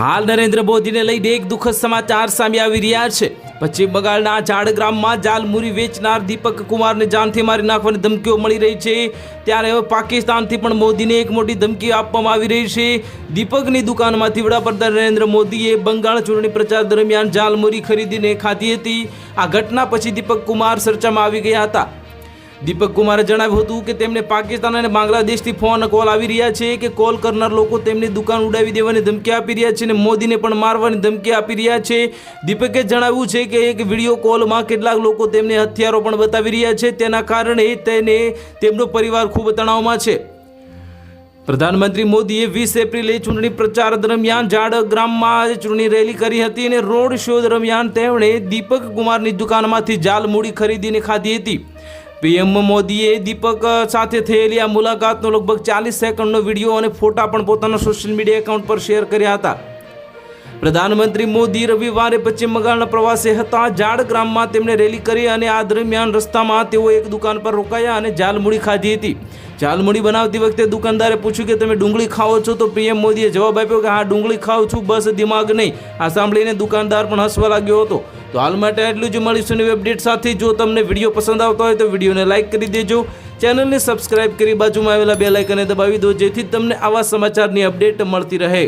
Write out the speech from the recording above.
હાલ નરેન્દ્ર મોદીને લઈને એક દુઃખદ સમાચાર સામે આવી રહ્યા છે। પશ્ચિમ બંગાળના ઝાડગ્રામમાં જાલમુરી વેચનાર દીપક કુમારને જાનથી મારી નાખવાની ધમકીઓ મળી રહી છે। ત્યારે હવે પાકિસ્તાનથી પણ મોદીને એક મોટી ધમકી આપવામાં આવી રહી છે। દીપકની દુકાનમાંથી વડાપ્રધાન નરેન્દ્ર મોદીએ બંગાળ ચૂંટણી પ્રચાર દરમિયાન જાલમુરી ખરીદીને ખાધી હતી। આ ઘટના પછી દીપક કુમાર ચર્ચામાં આવી ગયા હતા। દીપક કુમારે જણાવ્યું હતું કે તેમને પાકિસ્તાન અને બાંગ્લાદેશથી ફોન કોલ આવી રહ્યા છે કે કોલ કરનાર લોકો તેમની દુકાન ઉડાવી દેવાની ધમકી આપી રહ્યા છે અને મોદીને પણ મારવાની ધમકી આપી રહ્યા છે। દીપકે જણાવ્યું છે કે એક વિડીયો કોલમાં કેટલાક લોકો તેમને હથિયારો પણ બતાવી રહ્યા છે, તેના કારણે તેમનો પરિવાર ખૂબ તણાવમાં છે। પ્રધાનમંત્રી મોદીએ 20 એપ્રિલે ચૂંટણી પ્રચાર દરમિયાન ઝાડગ્રામમાં ચૂંટણી રેલી કરી હતી અને રોડ શો દરમિયાન તેમણે દીપક કુમારની દુકાનમાંથી જાલમુરી ખરીદીને ખાધી હતી। પીએમ મોદીએ દીપક સાથે થયેલી આ મુલાકાતનો લગભગ 40 સેકન્ડનો વિડીયો અને ફોટા પણ પોતાના સોશિયલ મીડિયા એકાઉન્ટ પર શેર કર્યા હતા। પ્રધાનમંત્રી મોદી રવિવારે પશ્ચિમ બંગાળના પ્રવાસે હતા। ઝાડગ્રામમાં તેમણે રેલી કરી અને આ દરમિયાન રસ્તામાં તેઓ એક દુકાન પર રોકાયા અને જાલમુરી ખાધી હતી। જાલમુરી બનાવતી વખતે દુકાનદારે પૂછ્યું કે તમે ડુંગળી ખાઓ છો, તો પીએમ મોદીએ જવાબ આપ્યો કે હા, ડુંગળી ખાઉં છું, બસ દિમાગ નહીં। આ સાંભળીને દુકાનદાર પણ હસવા લાગ્યો હતો। તો હાલ માટે એટલું જ, મળીશું નવી અપડેટ સાથે। જો તમને વિડીયો પસંદ આવતો હોય તો વિડીયોને લાઇક કરી દેજો, ચેનલને સબસ્ક્રાઇબ કરી બાજુમાં આવેલા બેલ આઇકનને દબાવી દો, જેથી તમને આવા સમાચારની અપડેટ મળતી રહે।